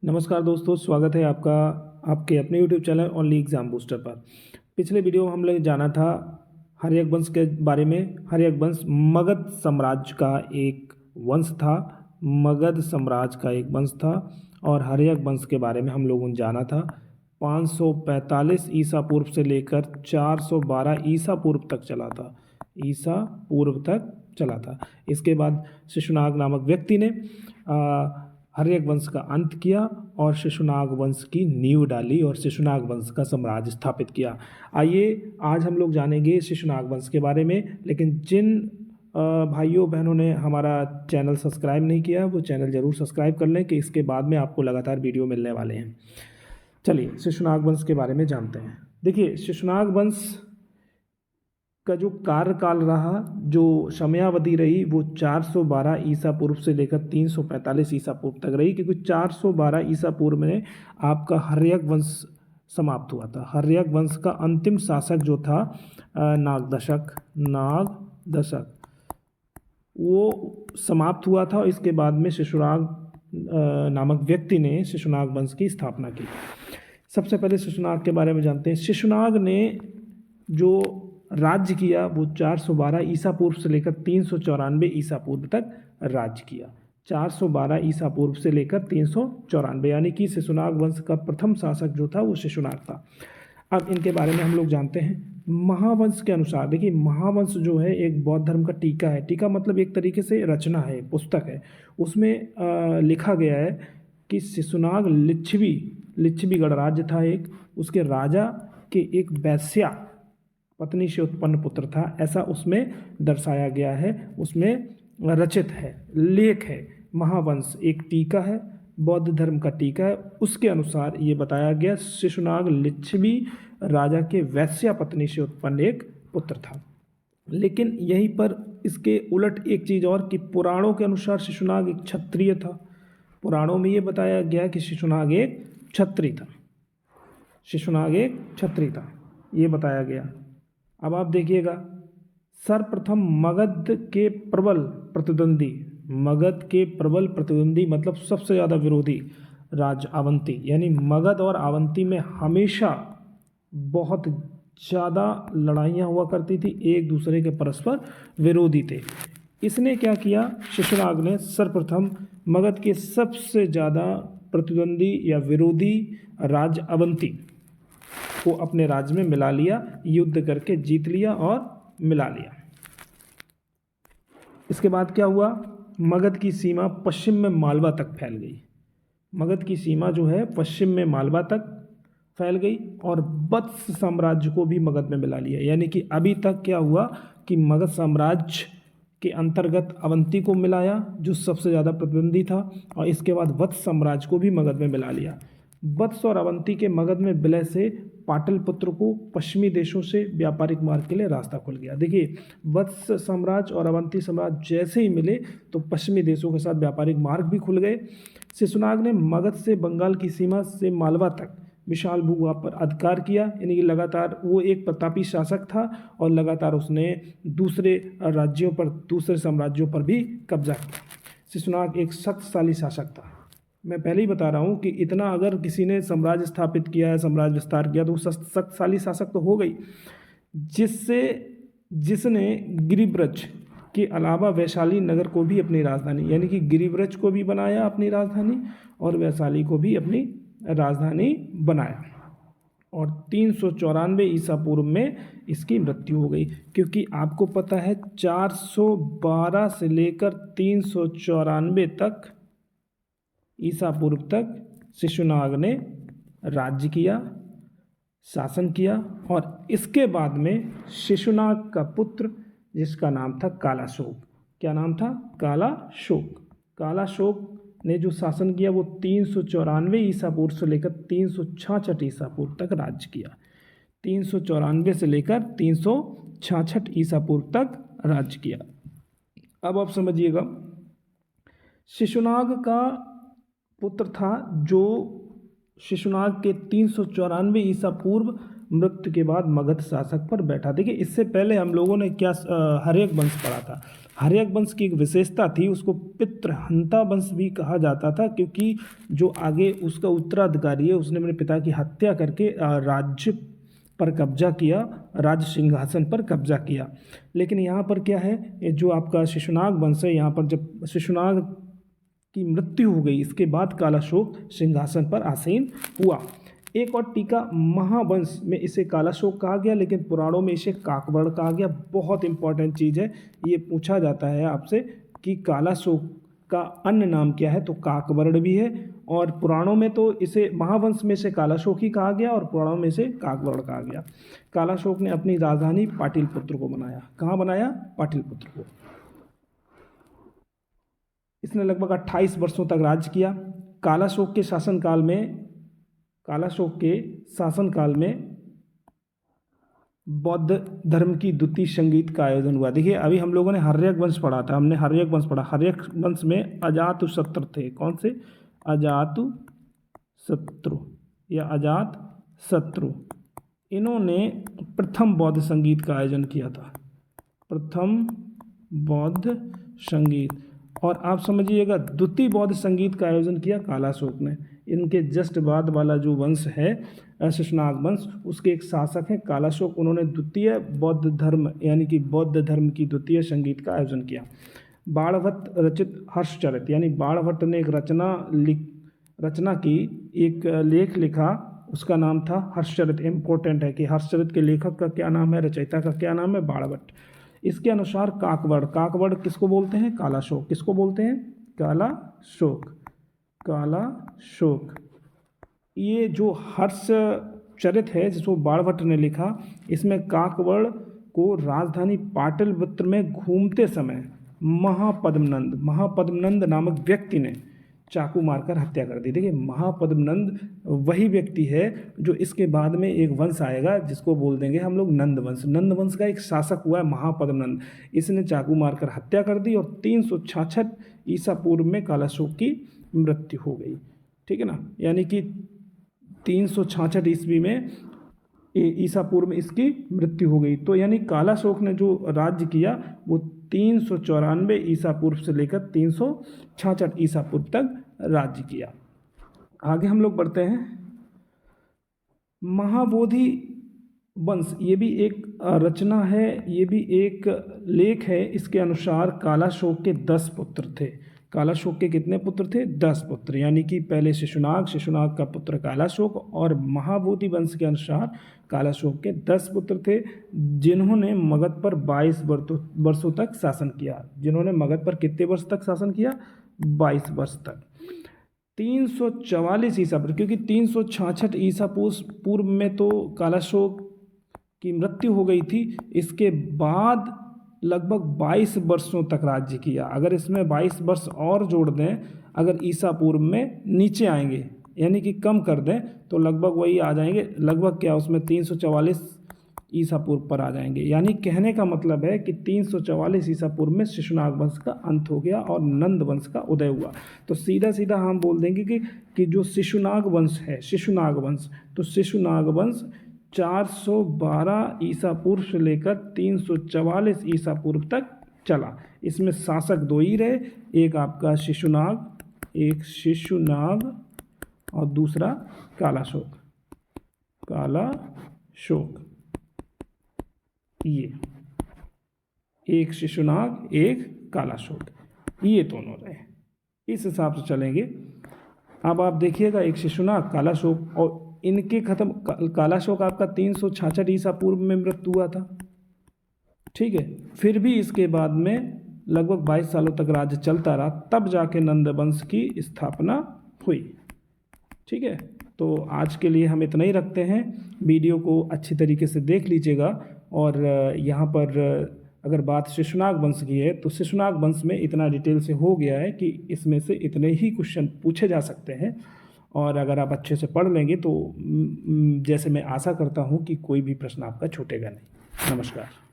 नमस्कार दोस्तों, स्वागत है आपका आपके अपने YouTube channel only exam booster पर। पिछले वीडियो में हम लोग जाना था हर्यक वंश के बारे में। हर्यक वंश मगध साम्राज्य का एक वंश था। मगध साम्राज्य का एक वंश था और हर्यक वंश के बारे में हम लोगों ने जाना था। 545 ईसा पूर्व से लेकर 412 ईसा पूर्व तक चला था। ईसा पूर्व तक चला था। इसके बाद शिशुनाग नामक व्यक्ति ने हर्यक वंश का अंत किया और शिशुनाग वंश की नींव डाली और शिशुनाग वंश का साम्राज्य स्थापित किया। आइए आज हम लोग जानेंगे शिशुनाग वंश के बारे में। लेकिन जिन भाइयों बहनों ने हमारा चैनल सब्सक्राइब नहीं किया वो चैनल ज़रूर सब्सक्राइब कर लें कि इसके बाद में आपको लगातार वीडियो मिलने वाले हैं। चलिए शिशुनाग वंश के बारे में जानते हैं। देखिए, शिशुनाग वंश का जो कार्यकाल रहा, जो समयावधि रही, वो 412 ईसा पूर्व से लेकर 345 ईसा पूर्व तक रही। क्योंकि 412 ईसा पूर्व में आपका हर्यक वंश समाप्त हुआ था। हर्यक वंश का अंतिम शासक जो था नागदशक वो समाप्त हुआ था। इसके बाद में शिशुनाग नामक व्यक्ति ने शिशुनाग वंश की स्थापना की। सबसे पहले शिशुनाग के बारे में जानते हैं। शिशुनाग ने जो राज्य किया वो 412 ईसा पूर्व से लेकर 394 ईसा पूर्व तक राज्य किया। 412 ईसा पूर्व से लेकर 394, यानी कि शिशुनाग वंश का प्रथम शासक जो था वो शिशुनाग था। अब इनके बारे में हम लोग जानते हैं। महावंश के अनुसार, देखिए महावंश जो है एक बौद्ध धर्म का टीका है। टीका मतलब एक तरीके से रचना है, पुस्तक है। उसमें लिखा गया है कि शिशुनाग लिच्छवी गणराज्य था एक, उसके राजा के एक वैश्या पत्नी से उत्पन्न पुत्र था, ऐसा उसमें दर्शाया गया है, उसमें रचित है, लेख है। महावंश एक टीका है, बौद्ध धर्म का टीका है। उसके अनुसार ये बताया गया शिशुनाग लिच्छवी राजा के वैश्या पत्नी से उत्पन्न एक पुत्र था। लेकिन यहीं पर इसके उलट एक चीज़ और कि पुराणों के अनुसार शिशुनाग एक क्षत्रिय था। पुराणों में ये बताया गया कि शिशुनाग एक क्षत्रिय था। शिशुनाग एक क्षत्रिय था, ये बताया गया। अब आप देखिएगा, सर्वप्रथम मगध के प्रबल प्रतिद्वंदी मतलब सबसे ज़्यादा विरोधी राज्य अवंती, यानी मगध और अवंती में हमेशा बहुत ज़्यादा लड़ाइयाँ हुआ करती थी, एक दूसरे के परस्पर विरोधी थे। इसने क्या किया, शिशुनाग ने सर्वप्रथम मगध के सबसे ज़्यादा प्रतिद्वंदी या विरोधी राज्य अवंती को अपने राज्य में मिला लिया, युद्ध करके जीत लिया और मिला लिया। इसके बाद क्या हुआ, मगध की सीमा पश्चिम में मालवा तक फैल गई। मगध की सीमा जो है पश्चिम में मालवा तक फैल गई और वत्स साम्राज्य को भी मगध में मिला लिया। यानी कि अभी तक क्या हुआ कि मगध साम्राज्य के अंतर्गत अवंती को मिलाया जो सबसे ज़्यादा प्रतिद्वंदी था, और इसके बाद वत्स साम्राज्य को भी मगध में मिला लिया। वत्स और अवंती के मगध में विलय से पाटलिपुत्र को पश्चिमी देशों से व्यापारिक मार्ग के लिए रास्ता खुल गया। देखिए, वत्स साम्राज्य और अवंती साम्राज्य जैसे ही मिले तो पश्चिमी देशों के साथ व्यापारिक मार्ग भी खुल गए। शिशुनाग ने मगध से बंगाल की सीमा से मालवा तक विशाल भूभाग पर अधिकार किया। यानी कि लगातार वो एक प्रतापी शासक था और लगातार उसने दूसरे राज्यों पर, दूसरे साम्राज्यों पर भी कब्जा किया। शिशुनाग एक शक्तिशाली शासक था। मैं पहले ही बता रहा हूँ कि इतना अगर किसी ने साम्राज्य स्थापित किया है, साम्राज्य विस्तार किया, तो वो शक्तिशाली शासक तो हो गई, जिसने गिरिब्रज के अलावा वैशाली नगर को भी अपनी राजधानी, यानी कि गिरिब्रज को भी बनाया अपनी राजधानी और वैशाली को भी अपनी राजधानी बनाया। और 394 ईसा पूर्व में इसकी मृत्यु हो गई। क्योंकि आपको पता है 412 से लेकर 394 तक ईसा पूर्व तक शिशुनाग ने राज्य किया, शासन किया, और इसके बाद में शिशुनाग का पुत्र जिसका नाम था कालाशोक, क्या नाम था, कालाशोक। कालाशोक ने जो शासन किया वो 394 ईसा पूर्व से लेकर 366 ईसा पूर्व तक राज्य किया। 394 से लेकर 366 ईसा पूर्व तक राज्य किया। अब आप समझिएगा, शिशुनाग का पुत्र था जो शिशुनाग के 394 ईसा पूर्व मृत्यु के बाद मगध शासक पर बैठा। देखिए, इससे पहले हम लोगों ने क्या हर्यक वंश पढ़ा था। हर्यक वंश की एक विशेषता थी, उसको पितृहंता वंश भी कहा जाता था, क्योंकि जो आगे उसका उत्तराधिकारी है उसने अपने पिता की हत्या करके राज्य पर कब्जा किया, राज सिंहासन पर कब्जा किया। लेकिन यहाँ पर क्या है, ये जो आपका शिशुनाग वंश है, यहाँ पर जब शिशुनाग की मृत्यु हो गई, इसके बाद कालाशोक सिंहासन पर आसीन हुआ। एक और टीका, महावंश में इसे कालाशोक कहा गया, लेकिन पुराणों में इसे काकवड़ कहा गया। बहुत इंपॉर्टेंट चीज़ है, ये पूछा जाता है आपसे कि कालाशोक का अन्य नाम क्या है, तो काकवर्ण भी है। और पुराणों में तो इसे महावंश में से कालाशोक ही कहा गया और पुराणों में से काकवर्ण कहा गया। कालाशोक ने अपनी राजधानी पाटलिपुत्र को बनाया। कहाँ बनाया? पाटलिपुत्र को। इसने लगभग 28 वर्षों तक राज्य किया। कालाशोक के शासनकाल में बौद्ध धर्म की द्वितीय संगीत का आयोजन हुआ। देखिए, अभी हम लोगों ने हर्यक वंश पढ़ा था, हमने हर्यक वंश पढ़ा। हर्यक वंश में अजातशत्रु थे। कौन से? अजातशत्रु या अजातशत्रु। इन्होंने प्रथम बौद्ध संगीत का आयोजन किया था, प्रथम बौद्ध संगीत। और आप समझिएगा, द्वितीय बौद्ध संगीत का आयोजन किया कालाशोक ने। इनके जस्ट बाद वाला जो वंश है शिशुनाग वंश, उसके एक शासक हैं कालाशोक। उन्होंने द्वितीय बौद्ध धर्म यानी कि बौद्ध धर्म की द्वितीय संगीत का आयोजन किया। बाणभट्ट रचित हर्षचरित, यानी बाणभट्ट ने एक रचना की, एक लेख लिखा, उसका नाम था हर्षचरित। इम्पोर्टेंट है कि हर्षचरित के लेखक का क्या नाम है, रचयिता का क्या नाम है? बाणभट्ट। इसके अनुसार काकवड़ किसको बोलते हैं? कालाशोक। किसको बोलते हैं? कालाशोक। ये जो हर्षचरित है जिसको बाणभट्ट ने लिखा, इसमें काकवड़ को राजधानी पाटलिपुत्र में घूमते समय महापद्मनंद नामक व्यक्ति ने चाकू मारकर हत्या कर दी। देखिए, महापद्मनंद वही व्यक्ति है जो इसके बाद में एक वंश आएगा जिसको बोल देंगे हम लोग नंद वंश। नंद वंश का एक शासक हुआ है महापद्मनंद। इसने चाकू मारकर हत्या कर दी और 366 ईसा पूर्व में कालाशोक की मृत्यु हो गई। ठीक है ना, यानी कि 366 ईस्वी में ईसा पूर्व में इसकी मृत्यु हो गई। तो यानी कालाशोक ने जो राज्य किया वो 394 ईसा पूर्व से लेकर 366 ईसा पूर्व तक राज्य किया। आगे हम लोग बढ़ते हैं। महाबोधि वंश, ये भी एक रचना है, ये भी एक लेख है। इसके अनुसार कालाशोक के 10 पुत्र थे। कालाशोक के कितने पुत्र थे? 10 पुत्र, यानी कि पहले शिशुनाग का पुत्र कालाशोक, और महाबोधि वंश के अनुसार कालाशोक के 10 पुत्र थे, जिन्होंने मगध पर 22 वर्षों तक शासन किया। जिन्होंने मगध पर कितने वर्ष तक शासन किया? 22 वर्ष तक। 344 ईसा पूर्व, क्योंकि 366 ईसा पूर्व में तो कालाशोक की मृत्यु हो गई थी, इसके बाद लगभग 22 वर्षों तक राज्य किया। अगर इसमें 22 वर्ष और जोड़ दें, अगर ईसा पूर्व में नीचे आएंगे यानी कि कम कर दें, तो लगभग वही आ जाएंगे, लगभग क्या उसमें 344 ईसा पूर्व पर आ जाएंगे। यानी कहने का मतलब है कि 344 ईसा पूर्व में शिशुनाग वंश का अंत हो गया और नंद वंश का उदय हुआ। तो सीधा सीधा हम बोल देंगे कि जो शिशुनाग वंश है, शिशुनाग वंश, तो शिशुनाग वंश 412 ईसा पूर्व से लेकर 344 ईसा पूर्व तक चला। इसमें शासक 2 ही रहे, एक आपका शिशुनाग और दूसरा कालाशोक। ये एक शिशुनाग, एक कालाशोक, ये दोनों रहे। इस हिसाब से चलेंगे। अब आप देखिएगा, एक शिशुनाग, कालाशोक, और इनके खत्म, कालाशोक आपका 366 ईसा पूर्व में मृत्यु हुआ था। ठीक है, फिर भी इसके बाद में लगभग 22 सालों तक राज्य चलता रहा, तब जाके नंद वंश की स्थापना हुई। ठीक है, तो आज के लिए हम इतना ही रखते हैं। वीडियो को अच्छी तरीके से देख लीजिएगा। और यहाँ पर अगर बात शिशुनाग वंश की है, तो शिशुनाग वंश में इतना डिटेल से हो गया है कि इसमें से इतने ही क्वेश्चन पूछे जा सकते हैं। और अगर आप अच्छे से पढ़ लेंगे तो जैसे मैं आशा करता हूँ कि कोई भी प्रश्न आपका छूटेगा नहीं। नमस्कार।